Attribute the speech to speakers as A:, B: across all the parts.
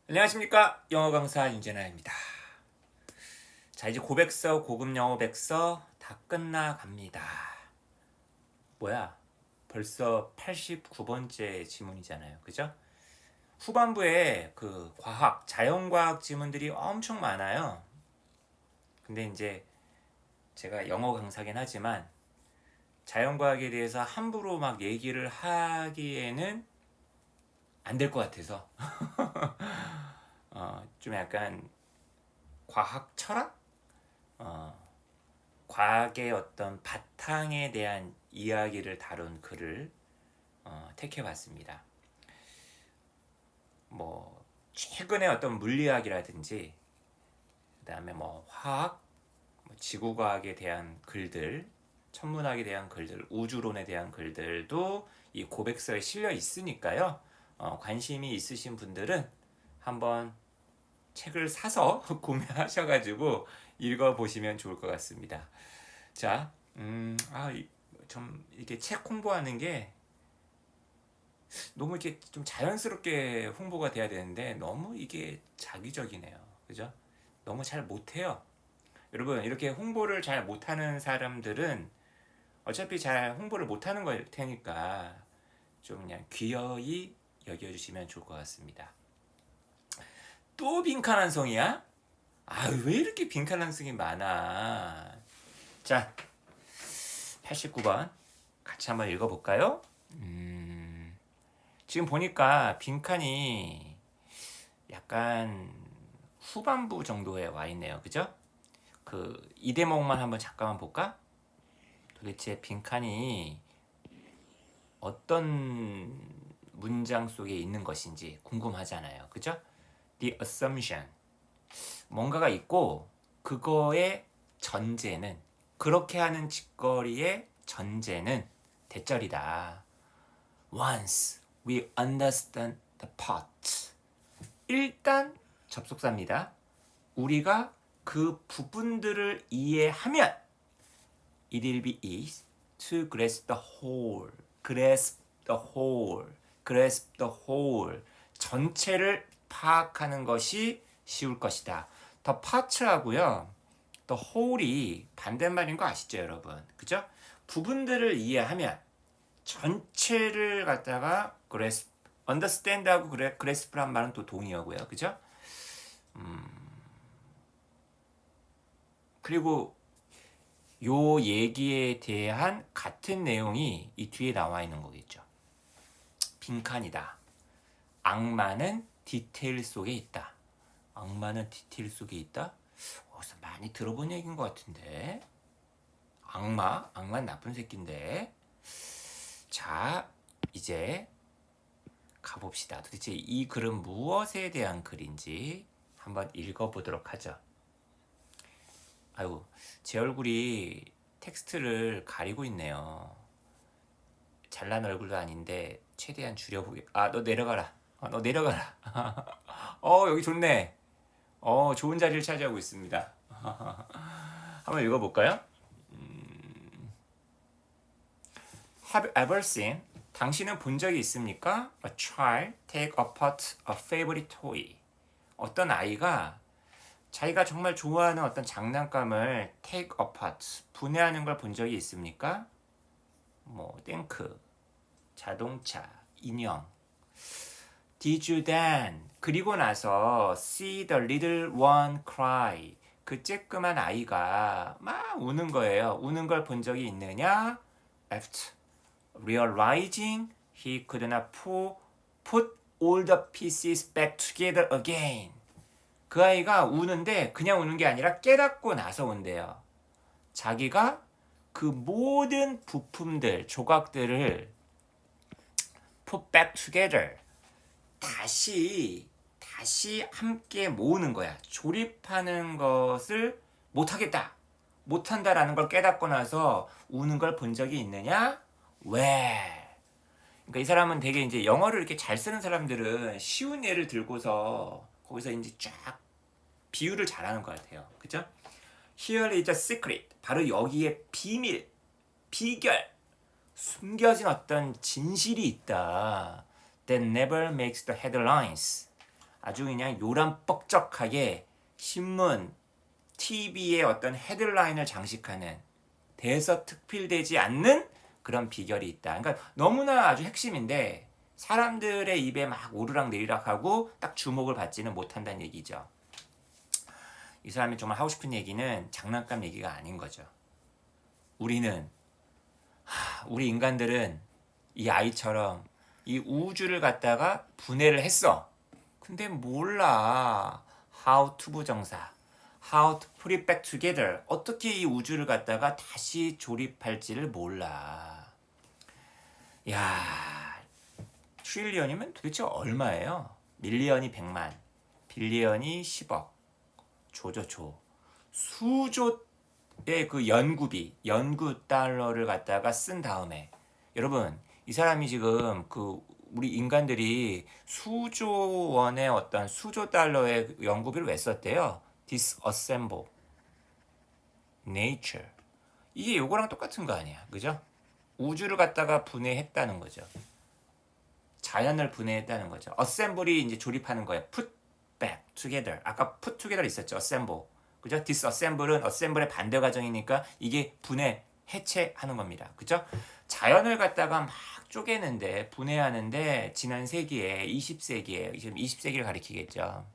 A: 안녕하십니까, 영어 강사 윤재나입니다. 자, 이제 고백서, 고급 영어 백서 다 끝나갑니다. 뭐야, 벌써 89번째 지문이잖아요, 그죠? 후반부에 그 과학, 자연과학 지문들이 엄청 많아요. 근데 이제 제가 영어 강사긴 하지만 자연과학에 대해서 함부로 막 얘기를 하기에는 안 될 것 같아서 좀 약간 과학 철학? 과학의 어떤 바탕에 대한 이야기를 다룬 글을 택해봤습니다. 뭐 최근에 어떤 물리학이라든지 그다음에 뭐 화학, 뭐 지구과학에 대한 글들, 천문학에 대한 글들, 우주론에 대한 글들도 이 고백서에 실려 있으니까요. 관심이 있으신 분들은 한번 책을 사서 구매하셔가지고 읽어보시면 좋을 것 같습니다. 자, 좀 이렇게 책 홍보하는 게 너무 이렇게 좀 자연스럽게 홍보가 돼야 되는데 너무 이게 자기적이네요. 그죠? 너무 잘 못해요. 여러분, 이렇게 홍보를 잘 못하는 사람들은 어차피 잘 홍보를 못하는 걸 테니까 좀 그냥 귀여이 여겨주시면 좋을 것 같습니다. 또 빈칸한송이야? 아, 왜 이렇게 빈칸한송이 많아? 자, 89번 같이 한번 읽어볼까요? 지금 보니까 빈칸이 약간 후반부 정도에 와 있네요. 그죠? 그 이 대목만 한번 잠깐만 볼까? 도대체 빈칸이 어떤 문장 속에 있는 것인지 궁금하잖아요. 그죠? The assumption. 뭔가가 있고 그거의 전제는 그렇게 하는 짓거리의 전제는 대절이다. Once we understand the part. 일단 접속사입니다. 우리가 그 부분들을 이해하면 it will be easy to grasp the whole. grasp the whole. grasp the whole. 전체를 파악하는 것이 쉬울 것이다. the part하고요. the whole이 반대말인 거 아시죠, 여러분? 그죠? 부분들을 이해하면 전체를 갖다가 grasp, understand하고 grasp란 말은 또 동의어고요. 그죠? 그리고 요 얘기에 대한 같은 내용이 이 뒤에 나와 있는 거겠죠. 빈칸이다. 악마는 디테일 속에 있다. 악마는 디테일 속에 있다? 어디서 많이 들어본 얘기인 것 같은데. 악마는 나쁜 새끼인데. 자, 이제 가봅시다. 도대체 이 글은 무엇에 대한 글인지 한번 읽어보도록 하죠. 아이고, 제 얼굴이 텍스트를 가리고 있네요. 잘난 얼굴도 아닌데 최대한 줄여보게. 아, 너 내려가라. 너 내려가라. 여기 좋네. 좋은 자리를 차지하고 있습니다. 한번 읽어볼까요? Have you ever seen? 당신은 본 적이 있습니까? A child take apart a favorite toy. 어떤 아이가 자기가 정말 좋아하는 어떤 장난감을 take apart, 분해하는 걸 본 적이 있습니까? 뭐 탱크, 자동차, 인형. Did you then? 그리고 나서 see the little one cry. 그 쬐끄만 아이가 막 우는 거예요. 우는 걸 본 적이 있느냐? After realizing he could not put all the pieces back together again. 그 아이가 우는데 그냥 우는 게 아니라 깨닫고 나서 운대요. 자기가 그 모든 부품들, 조각들을 put back together. 다시 함께 모으는 거야. 조립하는 것을 못하겠다. 못한다라는 걸 깨닫고 나서 우는 걸 본 적이 있느냐? 왜? 그러니까 이 사람은 되게 이제 영어를 이렇게 잘 쓰는 사람들은 쉬운 예를 들고서 거기서 이제 쫙 비유를 잘하는 것 같아요. 그죠? Here is a secret. 바로 여기에 비밀, 비결, 숨겨진 어떤 진실이 있다. That never makes the headlines. 아주 그냥 요란뻑적하게 신문, TV의 어떤 헤드라인을 장식하는 대서특필되지 않는 그런 비결이 있다. 그러니까 너무나 아주 핵심인데 사람들의 입에 막 오르락 내리락 하고 딱 주목을 받지는 못한다는 얘기죠. 이 사람이 정말 하고 싶은 얘기는 장난감 얘기가 아닌 거죠. 우리 인간들은 이 아이처럼 이 우주를 갖다가 분해를 했어. 근데 몰라. How to 부정사. How to put it back together. 어떻게 이 우주를 갖다가 다시 조립할지를 몰라. 야, 트릴리언이면 도대체 얼마예요? 밀리언이 100만, 빌리언이 10억, 조죠 조. 수조의 그 연구 달러를 갖다가 쓴 다음에 여러분 이 사람이 지금 우리 인간들이 수조 원의 어떤 수조 달러의 연구비를 왜 썼대요? Disassemble, Nature. 이게 요거랑 똑같은 거 아니야, 그죠? 우주를 갖다가 분해했다는 거죠. 자연을 분해했다는 거죠. Assemble이 이제 조립하는 거예요. Put back together. 아까 put together 있었죠. Assemble. 그죠? Disassemble은 assemble의 반대 과정이니까 이게 분해, 해체하는 겁니다. 그죠? 자연을 갖다가 막 쪼개는데 분해하는데 지난 세기에 20세기에 지금 20세기를 가리키겠죠.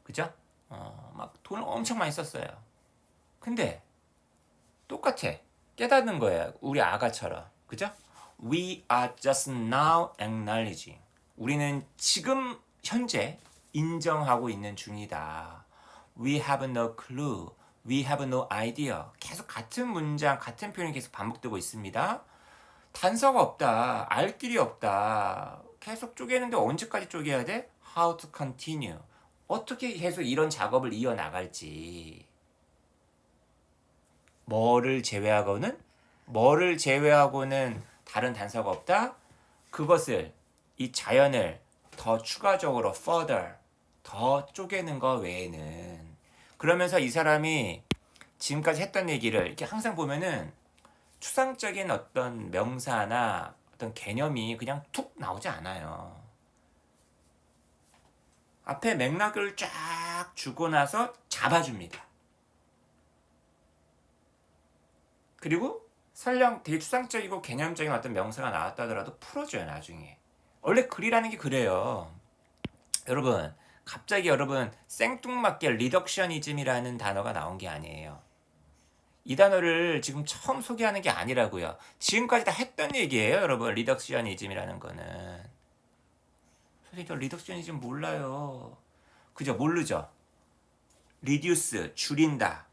A: 그죠? 막 돈을 엄청 많이 썼어요. 근데 똑같아. 깨닫는 거예요. 우리 아가처럼. 그죠? We are just now acknowledging. 우리는 지금 현재 인정하고 있는 중이다. We have no clue. We have no idea. 계속 같은 문장, 같은 표현이 계속 반복되고 있습니다. 단서가 없다. 알 길이 없다. 계속 쪼개는데 언제까지 쪼개야 돼? How to continue. 어떻게 계속 이런 작업을 이어나갈지. 뭐를 제외하고는 다른 단서가 없다? 그것을, 이 자연을 더 추가적으로 further, 더 쪼개는 거 외에는. 그러면서 이 사람이 지금까지 했던 얘기를 이렇게 항상 보면은 추상적인 어떤 명사나 어떤 개념이 그냥 툭 나오지 않아요. 앞에 맥락을 쫙 주고 나서 잡아줍니다. 그리고 설령 되게 추상적이고 개념적인 어떤 명사가 나왔다 하더라도 풀어줘요, 나중에. 원래 글이라는 게 그래요. 여러분, 갑자기 생뚱맞게 리덕셔니즘이라는 단어가 나온 게 아니에요. 이 단어를 지금 처음 소개하는 게 아니라고요. 지금까지 다 했던 얘기예요, 여러분. 리덕셔니즘이라는 거는. 선생님, 저 리덕셔니즘 몰라요. 그죠? 모르죠? 리듀스, 줄인다.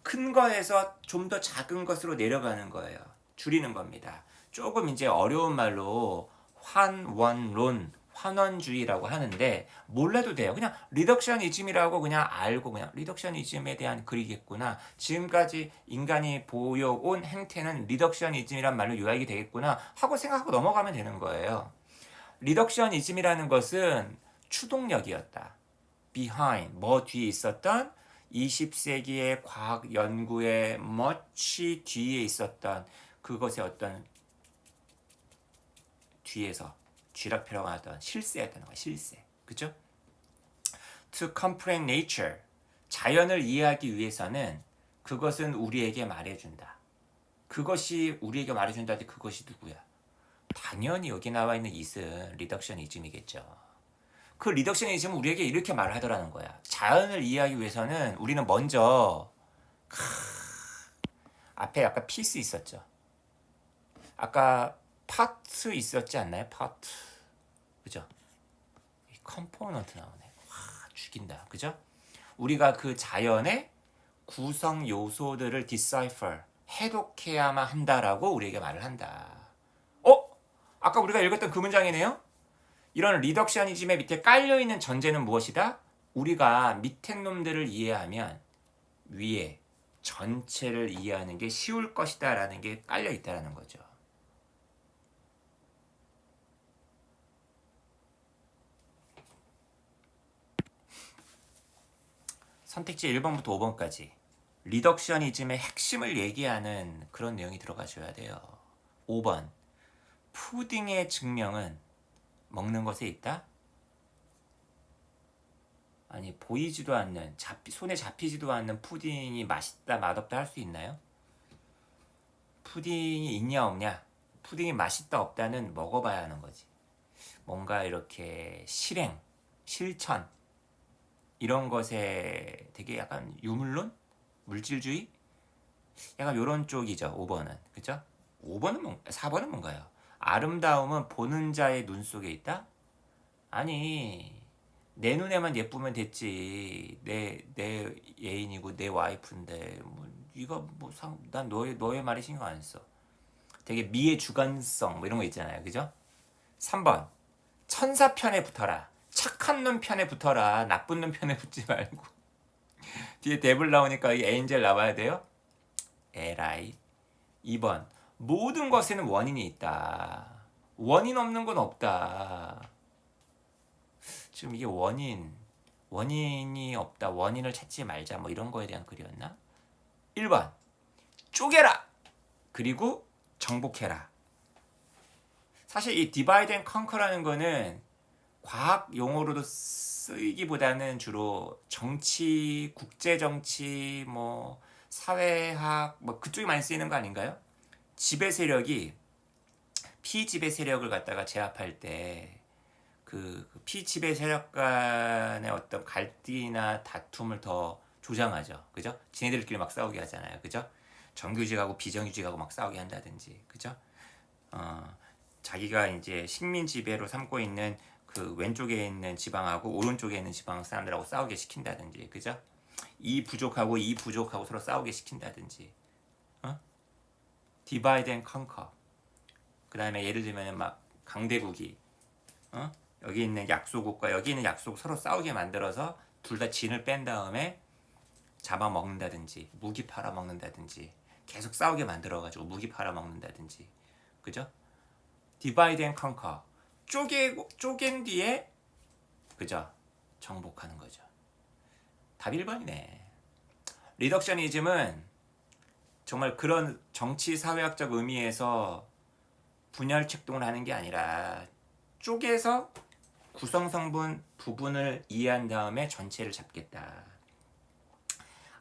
A: 큰 거에서 좀 더 작은 것으로 내려가는 거예요. 줄이는 겁니다. 조금 이제 어려운 말로 환원론, 환원주의라고 하는데 몰라도 돼요. 그냥 리덕셔니즘이라고 그냥 알고 그냥 리덕셔니즘에 대한 글이겠구나. 지금까지 인간이 보여온 행태는 리덕셔니즘이란 말로 요약이 되겠구나 하고 생각하고 넘어가면 되는 거예요. 리덕셔니즘이라는 것은 추동력이었다. behind, 뭐 뒤에 있었던 20세기의 과학 연구의 much 뒤에 있었던 그것의 어떤 뒤에서 쥐락펴락 하던 실세였다는 거야. 실세. 그죠? To comprehend nature. 자연을 이해하기 위해서는 그것은 우리에게 말해준다. 그것이 우리에게 말해준다. 그것이 누구야? 당연히 여기 나와 있는 이은 리덕셔니즘이겠죠. 그 리덕셔니즘은 우리에게 이렇게 말을 하더라는 거야. 자연을 이해하기 위해서는 우리는 먼저 앞에 아까 피스 있었죠. 아까 파트 있었지 않나요? 파트. 그죠? 컴포넌트 나오네. 와, 죽인다. 그죠? 우리가 그 자연의 구성 요소들을 decipher, 해독해야만 한다라고 우리에게 말을 한다. 아까 우리가 읽었던 그 문장이네요? 이런 리덕셔니즘의 밑에 깔려있는 전제는 무엇이다? 우리가 밑에 놈들을 이해하면 위에 전체를 이해하는 게 쉬울 것이다 라는 게 깔려있다는 거죠. 선택지 1번부터 5번까지 리덕셔니즘의 핵심을 얘기하는 그런 내용이 들어가줘야 돼요. 5번, 푸딩의 증명은 먹는 것에 있다? 아니 보이지도 않는 손에 잡히지도 않는 푸딩이 맛있다 맛없다 할 수 있나요? 푸딩이 있냐 없냐, 푸딩이 맛있다 없다는 먹어봐야 하는 거지. 뭔가 이렇게 실천 이런 것에 되게 약간 유물론? 물질주의? 약간 요런 쪽이죠. 5번은. 그죠? 4번은 뭔가요? 아름다움은 보는 자의 눈 속에 있다? 아니, 내 눈에만 예쁘면 됐지. 내 애인이고 내 와이프인데 이거 난 너의 말에 신경 안 써. 되게 미의 주관성 이런 거 있잖아요. 그죠? 3번. 천사 편에 붙어라. 착한 놈 편에 붙어라. 나쁜 놈 편에 붙지 말고. 뒤에 데블 나오니까 이 엔젤 나와야 돼요? 에라이. 2번. 모든 것에는 원인이 있다. 원인 없는 건 없다. 지금 이게 원인이 없다. 원인을 찾지 말자. 이런 거에 대한 글이었나? 1번. 쪼개라. 그리고 정복해라. 사실 이 divide and conquer라는 거는 과학 용어로도 쓰이기보다는 주로 정치, 국제정치, 사회학 그쪽이 많이 쓰이는 거 아닌가요? 지배 세력이 피지배 세력을 갖다가 제압할 때 그 피지배 세력 간의 어떤 갈등이나 다툼을 더 조장하죠. 그죠? 지네들끼리 막 싸우게 하잖아요. 그죠? 정규직하고 비정규직하고 막 싸우게 한다든지. 그죠? 자기가 이제 식민 지배로 삼고 있는 그 왼쪽에 있는 지방하고 오른쪽에 있는 지방 사람들하고 싸우게 시킨다든지. 그죠? 이 부족하고 서로 싸우게 시킨다든지. divide and conquer. 그 다음에 예를 들면 막 강대국이 여기 있는 약소국과 여기 있는 약소국 서로 싸우게 만들어서 둘 다 진을 뺀 다음에 잡아먹는다든지 무기 팔아먹는다든지 계속 싸우게 만들어가지고 무기 팔아먹는다든지. 그죠? divide and conquer. 쪼갠 뒤에 그죠? 정복하는 거죠. 답 1번이네. 리덕셔니즘은 정말 그런 정치 사회학적 의미에서 분열 책동을 하는 게 아니라 쪼개서 구성성분 부분을 이해한 다음에 전체를 잡겠다.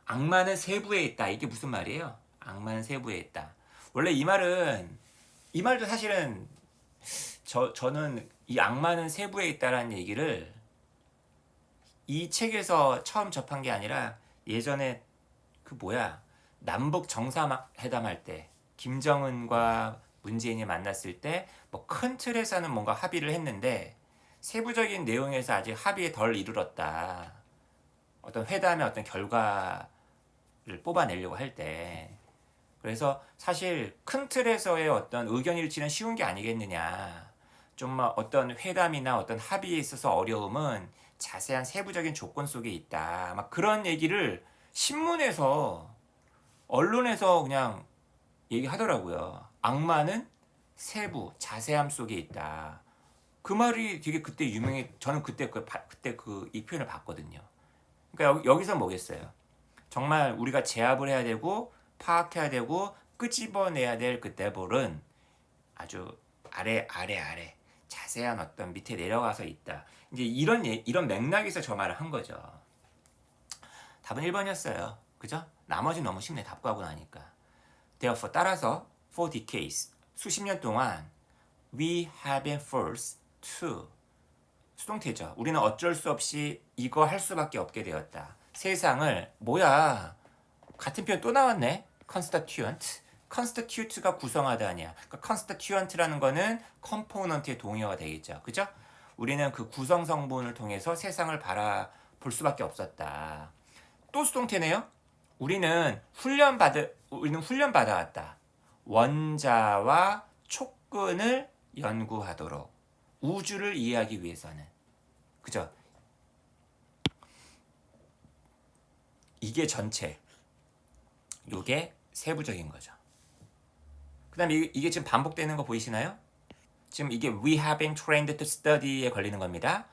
A: 악마는 세부에 있다. 이게 무슨 말이에요? 악마는 세부에 있다. 원래 이 말도 사실은 저는 이 악마는 세부에 있다라는 얘기를 이 책에서 처음 접한 게 아니라 예전에 남북 정상회담 할 때 김정은과 문재인이 만났을 때 큰 틀에서는 뭔가 합의를 했는데 세부적인 내용에서 아직 합의에 덜 이르렀다. 어떤 회담의 어떤 결과를 뽑아내려고 할 때. 그래서 사실 큰 틀에서의 어떤 의견 일치는 쉬운 게 아니겠느냐. 좀 어떤 회담이나 어떤 합의에 있어서 어려움은 자세한 세부적인 조건 속에 있다. 막 그런 얘기를 신문에서 언론에서 그냥 얘기하더라고요. 악마는 세부, 자세함 속에 있다. 그 말이 되게 그때 저는 그때 이 표현을 봤거든요. 그러니까 여기서 뭐겠어요? 정말 우리가 제압을 해야 되고 파악해야 되고 끄집어내야 될 그 데블은 아주 아래 자세한 어떤 밑에 내려가서 있다. 이제 이런 맥락에서 저 말을 한 거죠. 답은 1번이었어요. 그죠? 나머지 너무 쉽네. 답 구하고 나니까. Therefore 따라서 for decades 수십 년 동안 we have been forced to 수동태죠. 우리는 어쩔 수 없이 이거 할 수밖에 없게 되었다. 세상을 같은 표현 또 나왔네. constitute가 구성하다 아니야. 그러니까 constituent라는 거는 component의 동의어가 되겠죠. 그죠? 우리는 그 구성 성분을 통해서 세상을 바라볼 수밖에 없었다. 또 수동태네요. 우리는 훈련받아왔다. 원자와 촉근을 연구하도록. 우주를 이해하기 위해서는. 그죠? 이게 전체. 요게 세부적인 거죠. 그 다음에 이게 지금 반복되는 거 보이시나요? 지금 이게 we have been trained to study에 걸리는 겁니다.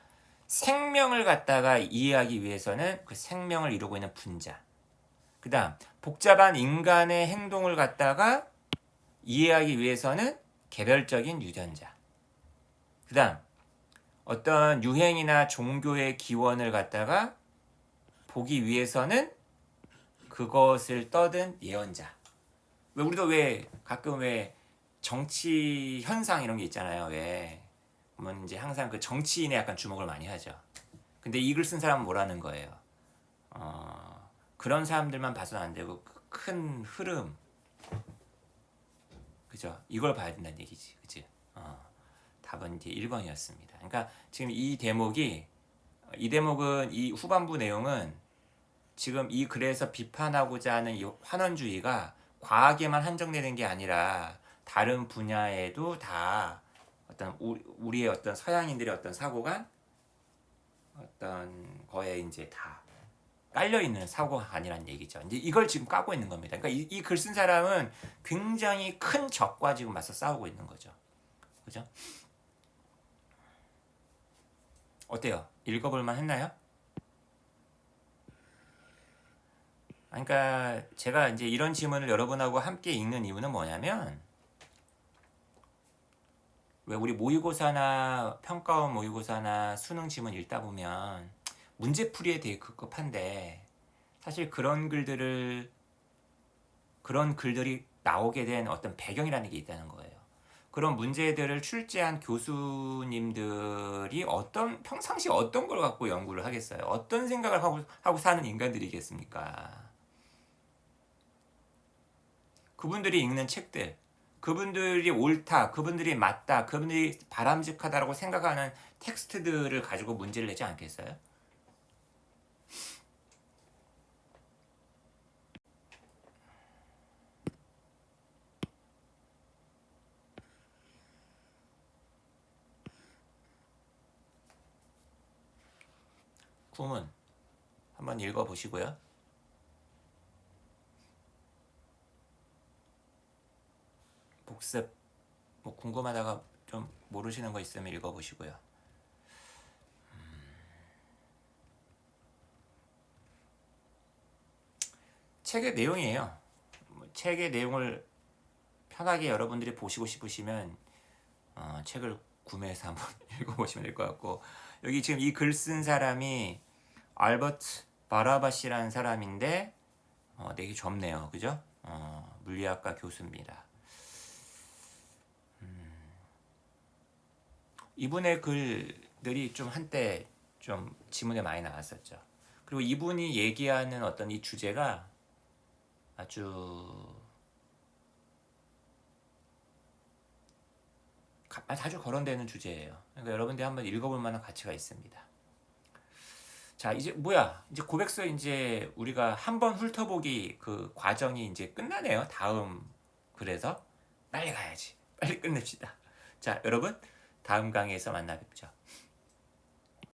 A: 생명을 갖다가 이해하기 위해서는 그 생명을 이루고 있는 분자. 그 다음 복잡한 인간의 행동을 갖다가 이해하기 위해서는 개별적인 유전자. 그 다음 어떤 유행이나 종교의 기원을 갖다가 보기 위해서는 그것을 떠든 예언자. 왜 우리도 왜 가끔 왜 정치 현상 이런 게 있잖아요. 왜 보면 이제 항상 그 정치인에 약간 주목을 많이 하죠. 근데 이 글 쓴 사람은 뭐라는 거예요? 그런 사람들만 봐서는 안 되고 그 큰 흐름, 그죠? 이걸 봐야 된다는 얘기지, 그지? 답은 이제 1번이었습니다. 그러니까 지금 이 대목은 이 후반부 내용은 지금 이 글에서 비판하고자 하는 이 환원주의가 과학에만 한정되는 게 아니라 다른 분야에도 다 어떤 우리의 어떤 서양인들의 어떤 사고가 어떤 거에 이제 다 깔려 있는 사고가 아니란 얘기죠. 이제 이걸 지금 까고 있는 겁니다. 그러니까 이 글 쓴 사람은 굉장히 큰 적과 지금 맞서 싸우고 있는 거죠. 그죠? 어때요? 읽어볼만 했나요? 그러니까 제가 이제 이런 지문을 여러분하고 함께 읽는 이유는 뭐냐면 왜 우리 모의고사나 평가원 모의고사나 수능 지문 읽다 보면 문제풀이에 되게 급급한데 사실 그런 글들이 나오게 된 어떤 배경이라는 게 있다는 거예요. 그런 문제들을 출제한 교수님들이 평상시 어떤 걸 갖고 연구를 하겠어요? 어떤 생각을 하고 사는 인간들이겠습니까? 그분들이 읽는 책들, 그분들이 옳다, 그분들이 맞다, 그분들이 바람직하다라고 생각하는 텍스트들을 가지고 문제를 내지 않겠어요? 구문 한번 읽어보시고요. 복습 뭐 궁금하다가 좀 모르시는 거 있으면 읽어보시고요. 책의 내용이에요. 책의 내용을 편하게 여러분들이 보시고 싶으시면 책을 구매해서 한번 읽어보시면 될 것 같고 여기 지금 이 글 쓴 사람이 알버트 바라바시라는 사람인데 되게 젊네요. 그죠? 물리학과 교수입니다. 이분의 글들이 좀 한때 좀 지문에 많이 나왔었죠. 그리고 이분이 얘기하는 어떤 이 주제가 아주 자주 거론되는 주제예요. 그러니까 여러분들이 한번 읽어볼 만한 가치가 있습니다. 자, 이제 이제 고백서 이제 우리가 한번 훑어보기 그 과정이 이제 끝나네요. 다음 글에서 빨리 가야지. 빨리 끝냅시다. 자, 여러분 다음 강의에서 만나 뵙죠.